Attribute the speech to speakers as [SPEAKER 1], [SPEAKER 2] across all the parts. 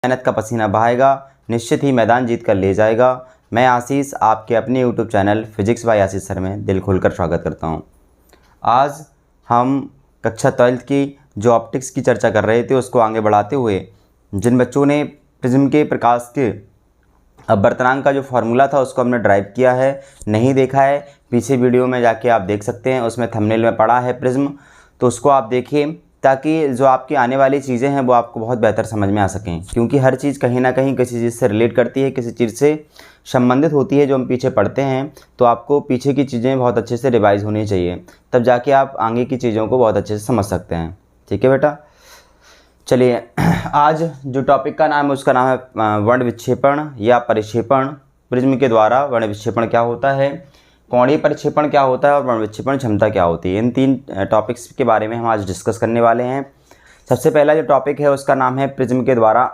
[SPEAKER 1] मेहनत का पसीना बहाएगा, निश्चित ही मैदान जीत कर ले जाएगा। मैं आशीष आपके अपने यूट्यूब चैनल फिजिक्स बाय आशीष सर में दिल खोलकर स्वागत करता हूं। आज हम कक्षा 12th की जो ऑप्टिक्स की चर्चा कर रहे थे उसको आगे बढ़ाते हुए जिन बच्चों ने प्रिज्म के प्रकाश के अपवर्तनांक का जो फार्मूला था उसको हमने ड्राइव किया है, नहीं देखा है पीछे वीडियो में जाके आप देख सकते हैं, उसमें थंबनेल में पड़ा है प्रिज्म, तो उसको आप देखिए ताकि जो आपकी आने वाली चीज़ें हैं वो आपको बहुत बेहतर समझ में आ सकें। क्योंकि हर चीज़ कहीं ना कहीं किसी चीज़ से रिलेट करती है, किसी चीज़ से संबंधित होती है जो हम पीछे पढ़ते हैं। तो आपको पीछे की चीज़ें बहुत अच्छे से रिवाइज़ होनी चाहिए, तब जाके आप आगे की चीज़ों को बहुत अच्छे से समझ सकते हैं। ठीक है बेटा, चलिए आज जो टॉपिक का नाम है उसका नाम है वर्ण विक्षेपण या परिक्षेपण। प्रिज्म के द्वारा वर्ण विक्षेपण क्या होता है, कोणीय परिक्षेपण क्या होता है और वर्ण विक्षेपण क्षमता क्या होती है। इन तीन टॉपिक्स के बारे में हम आज डिस्कस करने वाले हैं। सबसे पहला जो टॉपिक है उसका नाम है प्रिज्म के द्वारा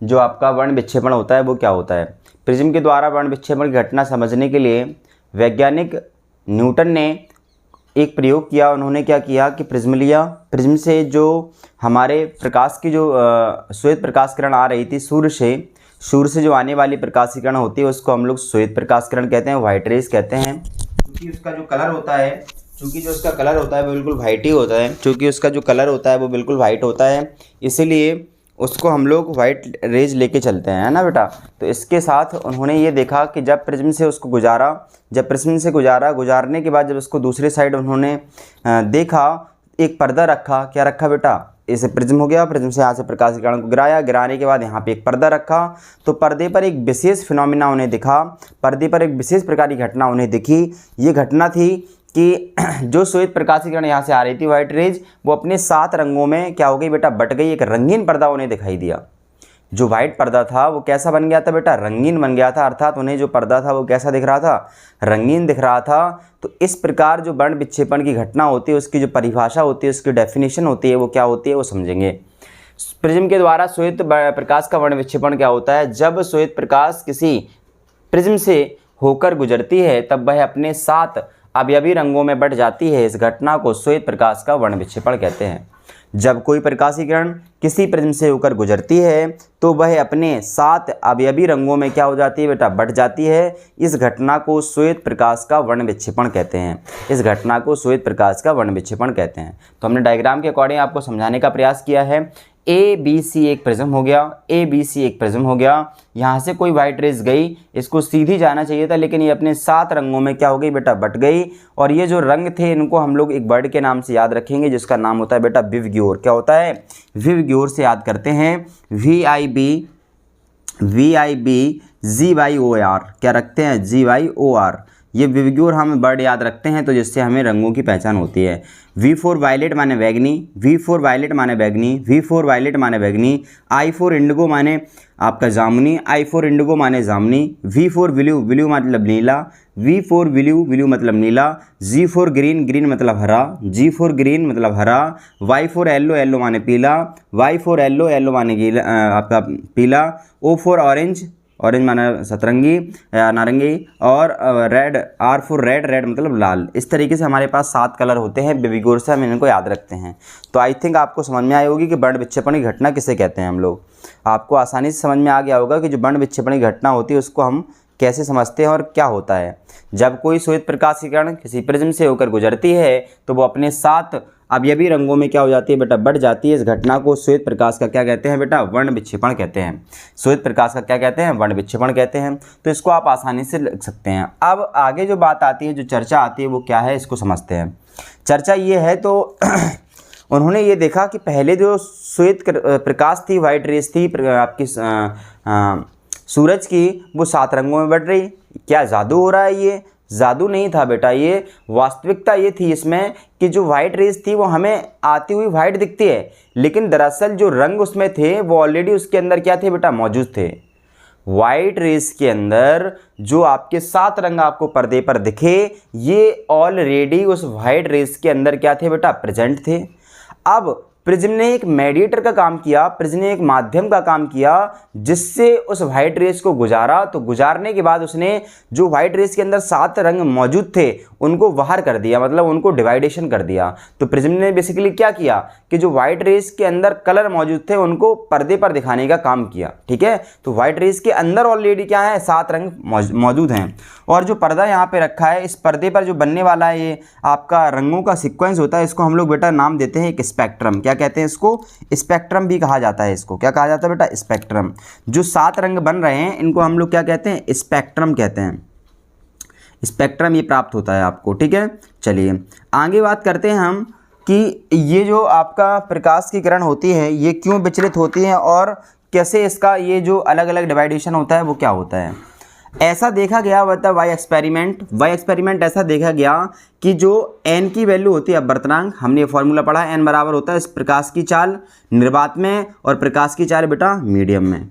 [SPEAKER 1] जो आपका वर्ण विक्षेपण होता है वो क्या होता है। प्रिज्म के द्वारा वर्ण विक्षेपण की घटना समझने के लिए वैज्ञानिक न्यूटन ने एक प्रयोग किया। उन्होंने क्या किया कि प्रिज्म लिया, प्रिज्म से जो हमारे प्रकाश की जो श्वेत प्रकाश किरण आ रही थी सूर्य से जो आने वाली प्रकाश की किरण होती है उसको हम लोग श्वेत प्रकाश किरण कहते हैं, व्हाइट रेज कहते हैं। क्योंकि उसका जो कलर होता है, चूँकि जो उसका कलर होता है वो बिल्कुल वाइट ही होता है, क्योंकि उसका जो कलर होता है वो बिल्कुल वाइट होता है, इसीलिए उसको हम लोग वाइट रेज लेके चलते हैं, है ना बेटा। तो इसके साथ उन्होंने ये देखा कि जब प्रिज्म से उसको गुजारने के बाद जब उसको दूसरी साइड उन्होंने देखा, एक पर्दा रखा। क्या रखा बेटा, इसे प्रिज्म हो गया, प्रिज्म से यहाँ से प्रकाश किरण को गिराने के बाद यहाँ पे एक पर्दा रखा। तो पर्दे पर एक विशेष फिनोमिना उन्हें दिखा, पर्दे पर एक विशेष प्रकार की घटना उन्हें दिखी। ये घटना थी कि जो श्वेत प्रकाश की किरण यहाँ से आ रही थी व्हाइट रेज, वो अपने 7 रंगों में क्या हो गई बेटा, बट गई। एक रंगीन पर्दा उन्हें दिखाई दिया। जो वाइट पर्दा था वो कैसा बन गया था बेटा, रंगीन बन गया था। अर्थात उन्हें जो पर्दा था वो कैसा दिख रहा था, रंगीन दिख रहा था। तो इस प्रकार जो वर्ण विक्षेपण की घटना होती है उसकी जो परिभाषा होती है, उसकी डेफिनेशन होती है वो क्या होती है वो समझेंगे। प्रिज्म के द्वारा श्वेत प्रकाश का वर्ण विक्षेपण क्या होता है, जब श्वेत प्रकाश किसी प्रिज्म से होकर गुजरती है तब वह अपने 7 अवयवी रंगों में बट जाती है। इस घटना को श्वेत प्रकाश का वर्ण विक्षेपण कहते हैं। जब कोई प्रकाशीय किरण किसी प्रिज्म से होकर गुजरती है तो वह अपने 7 अवयवी रंगों में क्या हो जाती है बेटा, बट जाती है। इस घटना को श्वेत प्रकाश का वर्ण विक्षेपण कहते हैं। इस घटना को श्वेत प्रकाश का वर्ण विक्षेपण कहते हैं। तो हमने डायग्राम के अकॉर्डिंग आपको समझाने का प्रयास किया है। ABC एक प्रिज्म हो गया, ABC एक प्रिज्म हो गया। यहाँ से कोई वाइट रेज गई, इसको सीधी जाना चाहिए था, लेकिन ये अपने 7 रंगों में क्या हो गई बेटा, बट गई। और ये जो रंग थे इनको हम लोग एक वर्ड के नाम से याद रखेंगे जिसका नाम होता है बेटा विवग्योर। क्या होता है, विवग्योर से याद करते हैं। VIB GYOR क्या रखते हैं, GYOR। ये विवग्योर हम वर्ड याद रखते हैं तो जिससे हमें रंगों की पहचान होती है। V for वायलेट माने बैगनी, V for वायलेट माने बैगनी, V for वायलेट माने बैगनी। I for इंडिगो माने आपका जामुनी, I for इंडिगो माने जामुनी। V for ब्लू, ब्लू मतलब नीला, V for ब्लू मतलब नीला। G for ग्रीन, ग्रीन मतलब हरा, G for ग्रीन मतलब हरा। Y for येलो, येलो माने पीला, Y for येलो, येलो माने आपका पीला। O for ऑरेंज, ऑरेंज माना सतरंगी या नारंगी। और red, R for red, red मतलब लाल। इस तरीके से हमारे पास 7 कलर होते हैं, विवग्योर से हम इनको याद रखते हैं। तो आई थिंक आपको समझ में आई होगी कि वर्ण विक्षेपण की घटना किसे कहते हैं हम लोग। आपको आसानी से समझ में आ गया होगा कि जो वर्ण विक्षेपण की घटना होती है उसको हम कैसे समझते हैं और क्या होता है। जब कोई श्वेत प्रकाश की किरण किसी प्रिज्म से होकर गुजरती है तो वो अपने 7 अवयवी रंगों में क्या हो जाती है बेटा, बढ़ जाती है। इस घटना को श्वेत प्रकाश का क्या कहते हैं बेटा, वर्ण विक्षेपण कहते हैं। श्वेत प्रकाश का क्या कहते हैं, वर्ण विक्षेपण कहते हैं। तो इसको आप आसानी से लिख सकते हैं। अब आगे जो बात आती है, जो चर्चा आती है वो क्या है, इसको समझते हैं। चर्चा ये है तो उन्होंने ये देखा कि पहले जो श्वेत प्रकाश थी, वाइट रेस थी आपकी सूरज की, वो 7 रंगों में बढ़ रही। क्या जादू हो रहा है, ये जादू नहीं था बेटा, ये वास्तविकता ये थी इसमें कि जो वाइट रेस थी वो हमें आती हुई वाइट दिखती है, लेकिन दरअसल जो रंग उसमें थे वो ऑलरेडी उसके अंदर क्या थे बेटा, मौजूद थे। वाइट रेस के अंदर जो आपके 7 रंग आपको पर्दे पर दिखे, ये ऑलरेडी उस वाइट रेस के अंदर क्या थे बेटा, प्रेजेंट थे। अब प्रिज्म ने एक मेडिएटर का काम किया, प्रिज्म ने एक माध्यम का काम किया जिससे उस व्हाइट रेस को गुजारा। तो गुजारने के बाद उसने जो व्हाइट रेस के अंदर 7 रंग मौजूद थे उनको बाहर कर दिया, मतलब उनको डिवाइडेशन कर दिया। तो प्रिज्म ने बेसिकली क्या किया कि जो व्हाइट रेस के अंदर कलर मौजूद थे उनको पर्दे पर दिखाने का काम किया। ठीक है, तो व्हाइट रेस के अंदर ऑलरेडी क्या है, 7 रंग मौजूद हैं। और जो पर्दा यहाँ पे रखा है, इस पर्दे पर जो बनने वाला है ये आपका रंगों का सीक्वेंस होता है। इसको हम लोग बेटा नाम देते हैं एक स्पेक्ट्रम। क्या कहते हैं इसको? स्पेक्ट्रम भी कहा जाता है। इसको क्या कहा जाता है बेटा? स्पेक्ट्रम। जो 7 रंग बन रहे हैं इनको हम लोग क्या कहते हैं? स्पेक्ट्रम कहते हैं। स्पेक्ट्रम ये प्राप्त होता है आपको। ठीक है, चलिए आगे बात करते हैं हम कि ये जो आपका प्रकाश की किरण होती है ये क्यों विचलित होती है और कैसे इसका ये जो अलग अलग डिवाइडेशन होता है वो क्या होता है। ऐसा देखा गया मतलब वाई एक्सपेरिमेंट ऐसा देखा गया कि जो n की वैल्यू होती है अपवर्तनांक, हमने ये फॉर्मूला पढ़ा है, n बराबर होता है इस प्रकाश की चाल निर्वात में और प्रकाश की चाल बेटा मीडियम में।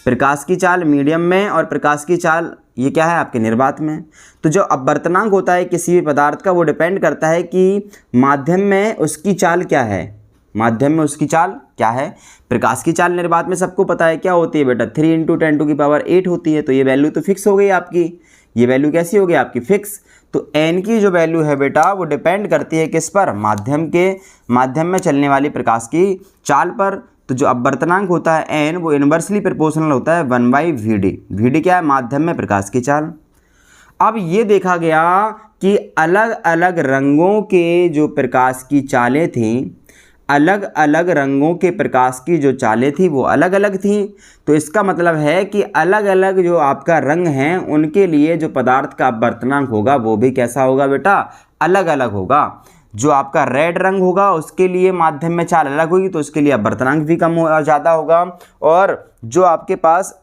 [SPEAKER 1] प्रकाश की चाल मीडियम में और प्रकाश की चाल ये क्या है आपके निर्वात में। तो जो अपवर्तनांक होता है किसी भी पदार्थ का वो डिपेंड करता है कि माध्यम में उसकी चाल क्या है, माध्यम में उसकी चाल क्या है। प्रकाश की चाल निर्वात में सबको पता है क्या होती है बेटा, 3 × 10⁸ होती है। तो ये वैल्यू तो फिक्स हो गई आपकी, ये वैल्यू कैसी हो गई आपकी? फिक्स। तो n की जो वैल्यू है बेटा वो डिपेंड करती है किस पर? माध्यम में चलने वाली प्रकाश की चाल पर। तो जो अपवर्तनांक होता है n वो इन्वर्सली प्रोपोर्शनल होता है 1/vd। vd क्या है? माध्यम में प्रकाश की चाल। अब ये देखा गया कि अलग अलग रंगों के जो प्रकाश की चालें थीं, अलग अलग रंगों के प्रकाश की जो चालें थी वो अलग अलग थीं। तो इसका मतलब है कि अलग अलग जो आपका रंग हैं उनके लिए जो पदार्थ का अपवर्तनांक होगा वो भी कैसा होगा बेटा? अलग अलग होगा। जो आपका रेड रंग होगा उसके लिए माध्यम में चाल अलग होगी, तो उसके लिए अपवर्तनांक भी कम ज़्यादा होगा। और जो आपके पास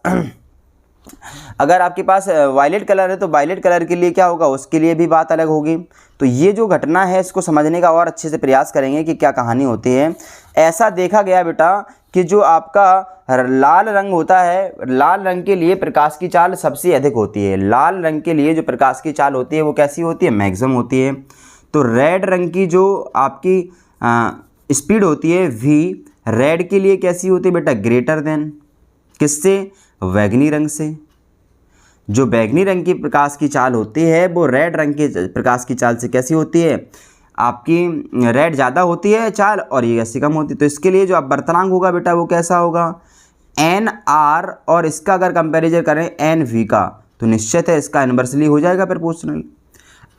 [SPEAKER 1] अगर आपके पास वायलेट कलर है तो वायलेट कलर के लिए क्या होगा? उसके लिए भी बात अलग होगी। तो ये जो घटना है इसको समझने का और अच्छे से प्रयास करेंगे कि क्या कहानी होती है। ऐसा देखा गया बेटा कि जो आपका लाल रंग होता है, लाल रंग के लिए प्रकाश की चाल सबसे अधिक होती है। लाल रंग के लिए जो प्रकाश की चाल होती है वो कैसी होती है? मैक्सिमम होती है। तो रेड रंग की जो आपकी स्पीड होती है v, रेड के लिए कैसी होती है बेटा? ग्रेटर देन किससे? बैगनी रंग से। जो बैगनी रंग की प्रकाश की चाल होती है वो रेड रंग की प्रकाश की चाल से कैसी होती है? आपकी रेड ज़्यादा होती है चाल और ये कैसी कम होती है। तो इसके लिए जो अपवर्तनांक होगा बेटा वो कैसा होगा? NR। और इसका अगर कंपैरिजन करें NV का तो निश्चित है इसका इन्वर्सली हो जाएगा प्रोपोर्शनल।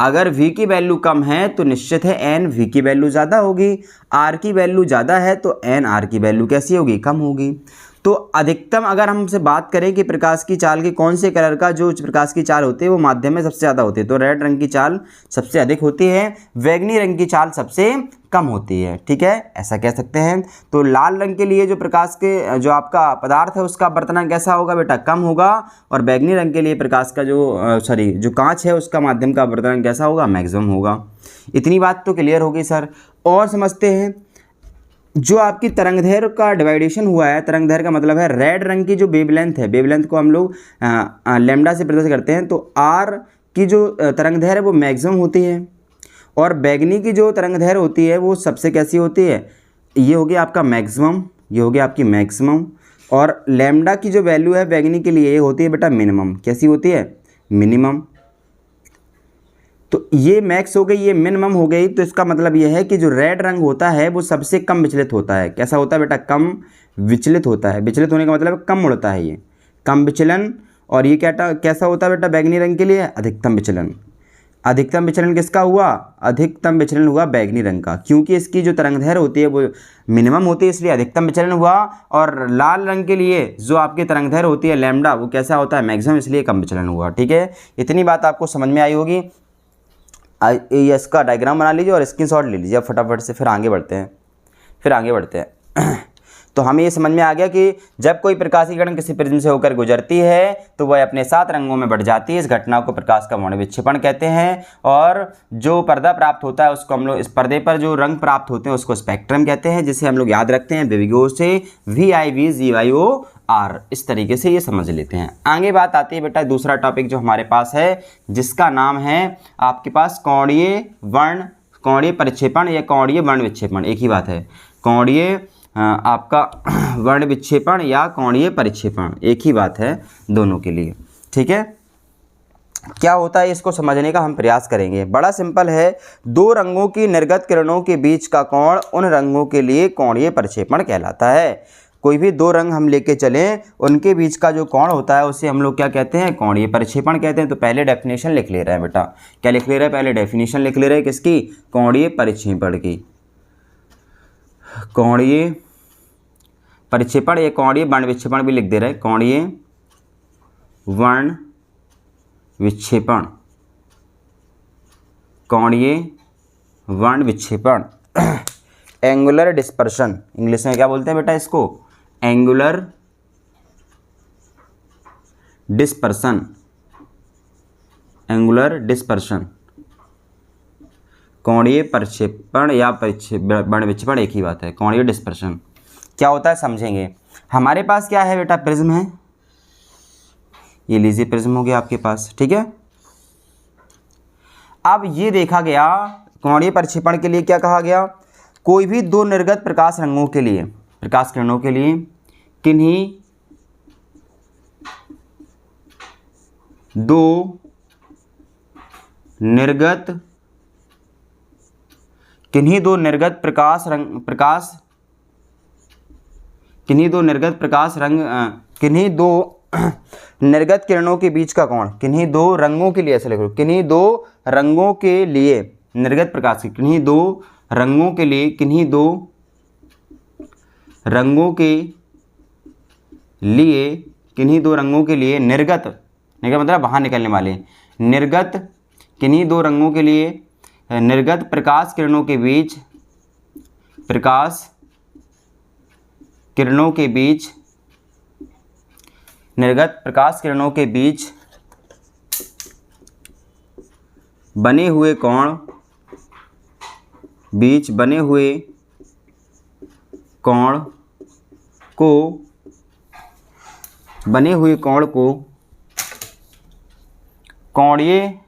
[SPEAKER 1] अगर v की वैल्यू कम है तो निश्चित है NV की वैल्यू ज़्यादा होगी, R की वैल्यू ज़्यादा है तो NR की वैल्यू कैसी होगी? कम होगी। तो अधिकतम अगर हमसे बात करें कि प्रकाश की चाल के कौन से कलर का जो प्रकाश की चाल होती है वो माध्यम में सबसे ज़्यादा होती है, तो रेड रंग की चाल सबसे अधिक होती है, बैगनी रंग की चाल सबसे कम होती है। ठीक है, ऐसा कह सकते हैं। तो लाल रंग के लिए जो प्रकाश के जो आपका पदार्थ है उसका अपवर्तनांक कैसा होगा बेटा? कम होगा। और बैगनी रंग के लिए प्रकाश का जो कांच है उसका माध्यम का अपवर्तनांक कैसा होगा? मैक्सिमम होगा। इतनी बात तो क्लियर होगी सर। और समझते हैं जो आपकी तरंगदैर्घ्य का डिवाइडेशन हुआ है, तरंगदैर्घ्य का मतलब है रेड रंग की जो वेवलेंथ है, वेवलेंथ को हम लोग लैम्डा से प्रदर्शित करते हैं। तो आर की जो तरंगदैर्घ्य है वो मैक्सिमम होती है और बैगनी की जो तरंगदैर्घ्य होती है वो सबसे कैसी होती है? ये हो गया आपका मैक्सिमम, ये हो गया आपकी मैक्सिमम। और लैम्डा की जो वैल्यू है बैगनी के लिए ये होती है बेटा मिनिमम। कैसी होती है? मिनिमम। तो ये मैक्स हो गई, ये मिनिमम हो गई। तो इसका मतलब ये है कि जो रेड रंग होता है वो सबसे कम विचलित होता है। कैसा होता है बेटा? कम विचलित होता है। विचलित होने का मतलब कम उड़ता है, ये कम विचलन। और ये कैसा होता है बेटा? बैगनी रंग के लिए अधिकतम विचलन। अधिकतम विचलन किसका हुआ? अधिकतम विचलन हुआ बैगनी रंग का, क्योंकि इसकी जो तरंगदैर्घ्य होती है वो मिनिमम होती है इसलिए अधिकतम विचलन हुआ। और लाल रंग के लिए जो आपकी तरंगदैर्घ्य होती है लैम्डा वो कैसा होता है? मैक्सिमम, इसलिए कम विचलन हुआ। ठीक है, इतनी बात आपको समझ में आई होगी। इसका डायग्राम बना लीजिए और स्क्रीनशॉट ले लीजिए फटाफट से, फिर आगे बढ़ते हैं। तो हमें ये समझ में आ गया कि जब कोई प्रकाशीय किरण किसी प्रिज्म से होकर गुजरती है तो वह अपने 7 रंगों में बढ़ जाती है। इस घटना को प्रकाश का वर्णन विक्षेपण कहते हैं। और जो पर्दा प्राप्त होता है उसको हम लोग, इस पर्दे पर जो रंग प्राप्त होते हैं उसको स्पेक्ट्रम कहते हैं, जिसे हम लोग याद रखते हैं विविगोर से VIVGYOR। इस तरीके से ये समझ लेते हैं। आगे बात आती है बेटा दूसरा टॉपिक जो हमारे पास है जिसका नाम है आपके पास कोणीय परिक्षेपण या कोणीय वर्ण विक्षेपण, एक ही बात है। कोणीय आपका वर्ण विक्षेपण या कोणीय परिक्षेपण, एक ही बात है दोनों के लिए। ठीक है, क्या होता है इसको समझने का हम प्रयास करेंगे। बड़ा सिंपल है, दो रंगों की निर्गत किरणों के बीच का कोण उन रंगों के लिए कोणीय प्रक्षेपण कहलाता है। कोई भी दो रंग हम लेके चलें, उनके बीच का जो कोण होता है उसे हम लोग क्या कहते हैं, कोणीय प्रक्षेपण कहते हैं। तो पहले डेफिनेशन लिख ले रहे हैं बेटा, क्या लिख ले रहे हैं, पहले डेफिनेशन लिख ले रहे हैं किसकी, कोणीय प्रक्षेपण की। कोणीय प्रक्षेपण या कोणीय वर्ण विक्षेपण भी लिख दे रहे हैं, कोणीय वर्ण विक्षेपण, कोणीय वर्ण विक्षेपण। एंगुलर डिस्पर्शन, इंग्लिश में क्या बोलते हैं बेटा इसको, एंगुलर डिस्पर्शन, एंगुलर डिस्पर्शन। कोणीय प्रक्षेपण या वर्ण विक्षेपण एक ही बात है, कोणीय डिस्पर्शन क्या होता है समझेंगे। हमारे पास क्या है बेटा, प्रिज्म है, ये लीजिए प्रिज्म हो गया आपके पास। ठीक है, अब ये देखा गया कोणीय प्रक्षेपण के लिए क्या कहा गया, कोई भी दो निर्गत प्रकाश रंगों के लिए, प्रकाश किरणों के लिए किन्हीं दो निर्गत निर्गत किरणों के बीच का कोण, किन्हीं दो रंगों के लिए, ऐसे लिखो, किन्हीं दो रंगों के लिए निर्गत प्रकाश की, किन्हीं दो रंगों के लिए, किन्हीं दो रंगों के लिए, किन्हीं दो रंगों के लिए निर्गत मतलब बाहर निकलने वाले, निर्गत किन्हीं दो रंगों के लिए निर्गत प्रकाश किरणों के बीच, प्रकाश किरणों के बीच, निर्गत प्रकाश किरणों के बीच बने हुए कोण, बीच बने हुए कोण को, बने हुए कोण को कोणीय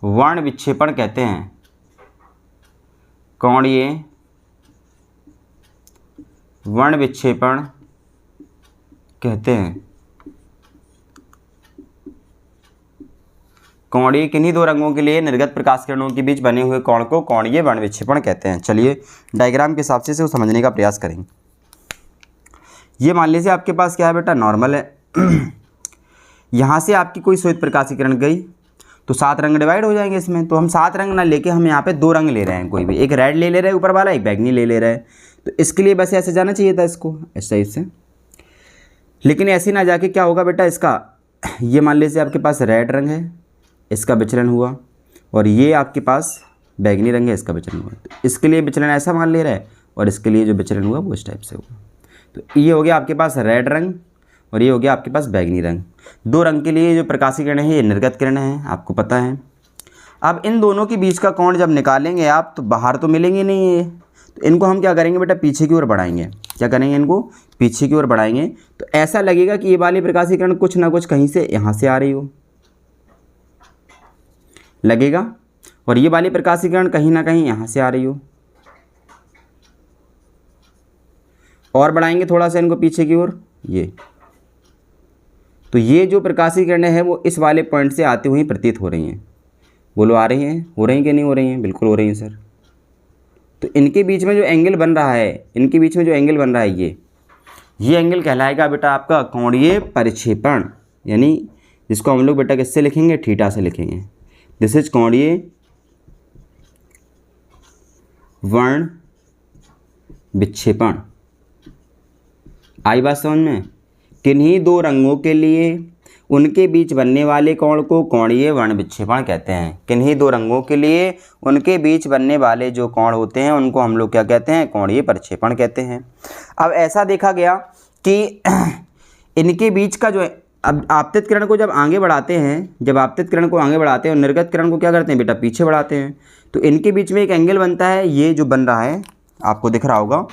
[SPEAKER 1] वर्ण विक्षेपण कहते हैं, कोणीय वर्ण विक्षेपण कहते हैं। कोणीय किन्हीं दो रंगों के लिए निर्गत प्रकाश किरणों के बीच बने हुए कोण को कोणीय वर्ण विक्षेपण कहते हैं। चलिए डायग्राम के हिसाब से उसको समझने का प्रयास करेंगे। ये मान लीजिए आपके पास क्या है बेटा, नॉर्मल है। यहाँ से आपकी कोई श्वेत प्रकाश किरण गई तो 7 रंग डिवाइड हो जाएंगे इसमें। तो हम 7 रंग ना लेके हम यहाँ पे 2 रंग ले रहे हैं, कोई भी एक रेड ले रहे हैं ऊपर वाला, एक बैगनी ले रहे हैं। तो इसके लिए बस ऐसे जाना चाहिए था इसको, इस टाइप से। लेकिन ऐसे ना जाके क्या होगा बेटा, इसका ये मान लीजिए आपके पास रेड रंग है, इसका विचलन हुआ, और ये आपके पास बैगनी रंग है, इसका विचलन हुआ। तो इसके लिए विचलन ऐसा मान ले रहा है, और इसके लिए जो विचलन हुआ वो इस टाइप से हुआ। तो ये हो गया आपके पास रेड रंग, और ये हो गया आपके पास बैगनी रंग। 2 रंग के लिए जो प्रकाशीय किरणें हैं ये निर्गत किरणें हैं, आपको पता है। अब इन दोनों के बीच का कोण जब निकालेंगे आप, तो बाहर तो मिलेंगे नहीं ये, तो इनको हम क्या करेंगे बेटा, पीछे की ओर बढ़ाएंगे। क्या करेंगे, इनको पीछे की ओर बढ़ाएंगे। तो ऐसा लगेगा कि ये वाली प्रकाशीय किरण कुछ ना कुछ कहीं से यहाँ से आ रही हो, लगेगा, और ये वाली प्रकाशीय किरण कहीं ना कहीं यहाँ से आ रही हो। और बढ़ाएंगे थोड़ा सा इनको पीछे की ओर, ये तो ये जो प्रकाशीय किरणें हैं वो इस वाले पॉइंट से आती हुई प्रतीत हो रही हैं। बोलो आ रही हैं, हो रही हैं कि नहीं हो रही हैं? बिल्कुल हो रही हैं सर। तो इनके बीच में जो एंगल बन रहा है, इनके बीच में जो एंगल बन रहा है ये एंगल कहलाएगा बेटा आपका कोणीय परिक्षेपण, यानी जिसको हम लोग बेटा किससे लिखेंगे, थीटा से लिखेंगे। दिस इज कोणीय वर्ण विक्षेपण। आई बात समझ में? किन्हीं 2 रंगों के लिए उनके बीच बनने वाले कोण को कोणीय वर्ण विक्षेपण कहते हैं। किन्हीं 2 रंगों के लिए उनके बीच बनने वाले जो कोण होते हैं उनको हम लोग क्या कहते हैं, कोणीय प्रक्षेपण कहते हैं। अब ऐसा देखा गया कि इनके बीच का जो अब आपतित किरण को जब आगे बढ़ाते हैं, जब आपतित किरण को आगे बढ़ाते हैं और निर्गत किरण को क्या करते हैं बेटा, पीछे बढ़ाते हैं, तो इनके बीच में एक एंगल बनता है। ये जो बन रहा है आपको दिख रहा होगा,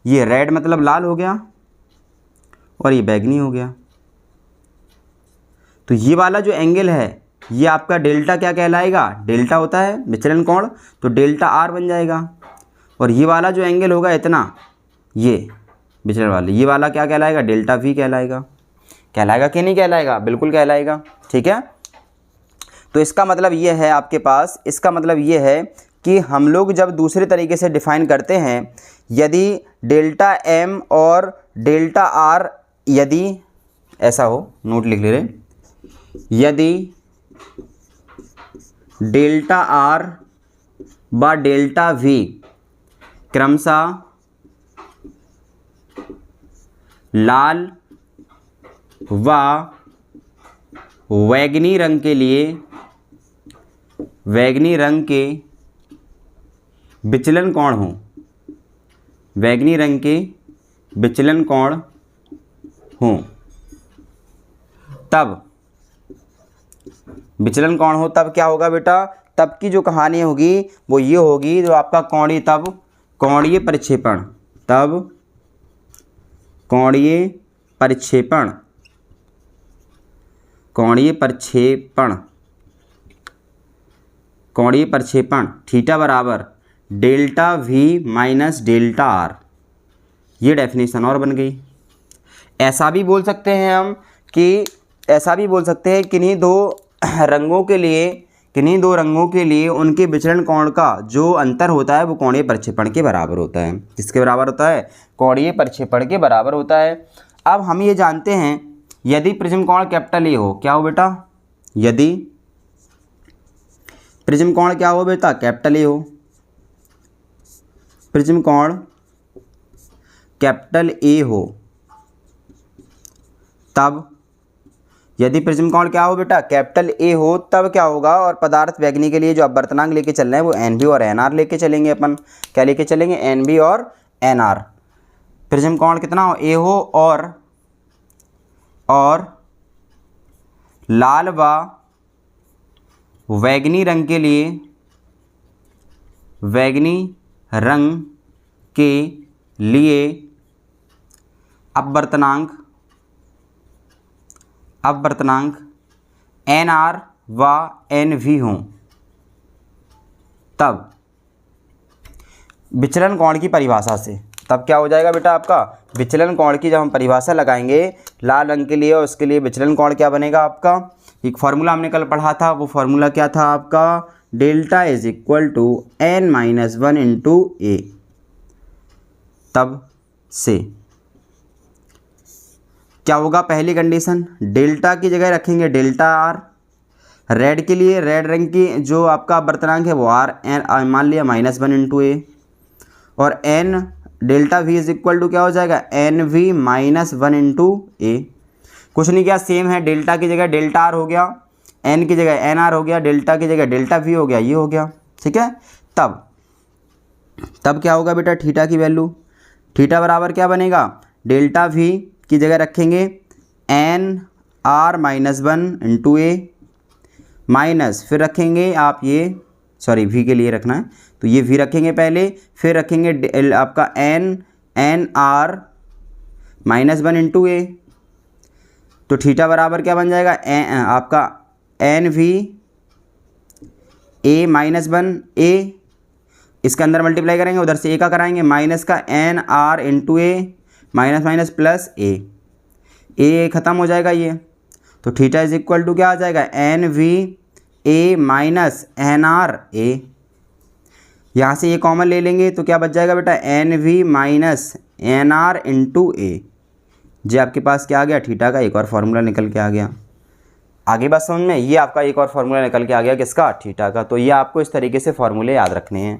[SPEAKER 1] ये रेड मतलब लाल हो गया और ये बैगनी हो गया। तो ये वाला जो एंगल है ये आपका डेल्टा क्या कहलाएगा, डेल्टा होता है विचलन कोण, तो डेल्टा आर बन जाएगा। और ये वाला जो एंगल होगा इतना, ये विचलन वाला, ये वाला क्या कहलाएगा, डेल्टा वी कहलाएगा। कहलाएगा कि नहीं कहलाएगा, बिल्कुल कहलाएगा। ठीक है, तो इसका मतलब ये है आपके पास, इसका मतलब ये है कि हम लोग जब दूसरे तरीके से डिफाइन करते हैं, यदि डेल्टा एम और डेल्टा आर, यदि ऐसा हो, नोट लिख ले रहे, यदि डेल्टा आर व डेल्टा वी क्रमशः लाल व बैंगनी रंग के लिए, बैंगनी रंग के विचलन कोण हो, बैंगनी रंग के विचलन कोण हो, तब विचलन कोण हो, तब क्या होगा बेटा, तब की जो कहानी होगी वो ये होगी, जो आपका कोणीय, तब कोणीय प्रक्षेपण, तब कोणीय प्रक्षेपण, कोणीय प्रक्षेपण, कोणीय प्रक्षेपण थीटा बराबर delta we minus delta R. ये डेफिनेशन और बन गई। ऐसा भी बोल सकते हैं हम कि, ऐसा भी बोल सकते हैं किन्हीं दो रंगों के लिए, किन्हीं दो रंगों के लिए उनके विचलन कोण का जो अंतर होता है वो कोणीय प्रक्षेपण के बराबर होता है। किसके बराबर होता है, कोणीय प्रक्षेपण के बराबर होता है। अब हम ये जानते हैं, यदि प्रिज्म कोण कैपिटल ए हो, क्या हो बेटा, यदि प्रिज्म कोण क्या हो बेटा, कैपिटल ए हो, प्रिज्म कोण कैपिटल ए हो, तब यदि प्रिज्म कोण क्या हो बेटा, कैपिटल ए हो, तब क्या होगा, और पदार्थ वैज्ञानिक के लिए जो अपवर्तनांक लेके चल रहे हैं वो एन बी और एन आर लेके चलेंगे अपन। क्या लेके चलेंगे, एन बी और एन आर। प्रिज्म कोण कितना हो, ए हो, और लाल व बैंगनी रंग के लिए, बैंगनी रंग के लिए अपवर्तनांक, अपवर्तनांक एन आर व एन वी हों, तब विचलन कोण की परिभाषा से, तब क्या हो जाएगा बेटा आपका, विचलन कोण की जब हम परिभाषा लगाएंगे लाल रंग के लिए और उसके लिए विचलन कोण क्या बनेगा आपका, एक फार्मूला हमने कल पढ़ा था, वो फार्मूला क्या था आपका, delta is equal to n minus one into a. तब से क्या होगा, पहली कंडीशन डेल्टा की जगह रखेंगे डेल्टा आर, रेड के लिए रेड रंग की जो आपका अपवर्तनांक है वो आर एन मान लिया माइनस वन इंटू ए, और n delta v is equal to क्या हो जाएगा, n v minus one into a. कुछ नहीं किया, सेम है, डेल्टा की जगह डेल्टा आर हो गया, एन की जगह एन आर हो गया, डेल्टा की जगह डेल्टा वी हो गया, ये हो गया। ठीक है, तब क्या होगा बेटा, थीटा की वैल्यू, थीटा बराबर क्या बनेगा, डेल्टा वी की जगह रखेंगे n r minus one into a, minus फिर रखेंगे आप ये, सॉरी वी के लिए रखना है तो ये वी रखेंगे पहले, फिर रखेंगे आपका n r minus one into a, तो थीटा बराबर क्या बन जाएगा, आपका n v a minus one a, इसके अंदर मल्टीप्लाई करेंगे, उधर से ए का कराएंगे, माइनस का N r into a, minus minus plus ए ख़त्म हो जाएगा ये, तो थीटा इज इक्वल टू क्या आ जाएगा, n v a minus n r a. यहाँ से ये कॉमन ले लेंगे तो क्या बच जाएगा बेटा, n v minus n r into a. जी आपके पास क्या आ गया, थीटा का एक और फार्मूला निकल के आ गया। आगे बात समझ में, ये आपका एक और फार्मूला निकल के आ गया, किसका, थीटा का। तो ये आपको इस तरीके से फार्मूले याद रखने हैं।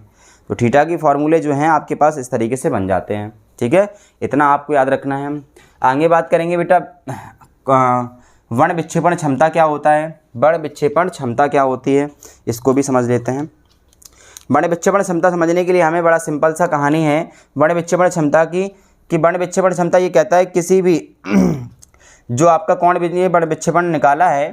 [SPEAKER 1] तो थीटा की फार्मूले जो हैं आपके पास इस तरीके से बन जाते हैं। ठीक है, इतना आपको याद रखना है। हम आगे बात करेंगे बेटा, वर्ण विक्षेपण क्षमता क्या होता है, वर्ण विक्षेपण क्षमता क्या होती है, इसको भी समझ लेते हैं। वर्ण विक्षेपण क्षमता समझने के लिए हमें बड़ा सिंपल सा कहानी है वर्ण विक्षेपण क्षमता की, कि वर्ण विक्षेपण क्षमता ये कहता है किसी भी जो आपका कोण वर्ण विक्षेपण निकाला है